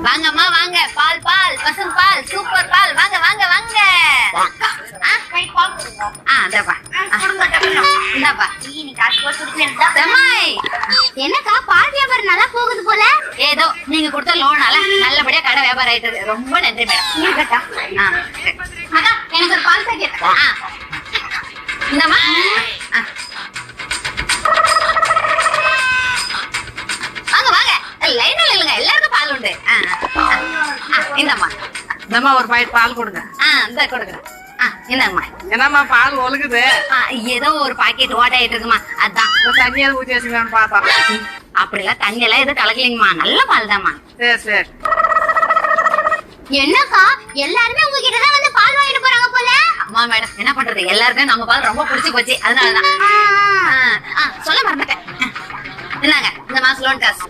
வாங்கம்மா வாங்க, பால் பால் பசும் பால் சூப்பர் பால், வாங்க வாங்க வாங்க. இந்தாப்பா. என்னக்கா பால் வியாபாரம் நல்லா போகுது போல. ஏதோ நீங்க கொடுத்த லோனால நல்லபடியா கடை வியாபாரம் ஆயிட்டது. ரொம்ப நன்றி மேடம். எனக்கு ஒரு பால் பாக்கெட். இந்தம்மா. வாங்க வாங்க, லைன்ல இல்லைங்க, எல்லாருக்கும் பால் உண்டு. இந்தம்மா. இந்தம்மா ஒரு பாக்கெட் பால் கொடுங்க. இந்த கொடுக்குறேன். இந்தாங்கம்மா. என்னம்மா பால் ஒழுகுது? ஏதோ ஒரு பாக்கெட் ஓட்டாயிட்டு இருக்குமா, அதான். தண்ணியாவது ஊற்றி வச்சுக்கலான்னு பார்த்தா. அப்படிலாம் தண்ணி எல்லாம் எதுவும் கலக்கலைங்கம்மா, நல்ல பால் தான்மா. சரி சரி. என்னக்கா எல்லாருமே உங்ககிட்ட தான் வந்து பால் வாங்கிட்டு போறாங்க போல. அம்மா மேடம், என்ன பண்றது, எல்லாருக்கும் நம்ம பால் ரொம்ப பிடிச்சி போச்சு, அதனாலதான். சொல்ல மறந்துட்டேன். இந்தாங்க இந்த மாசம் லோன் காசு.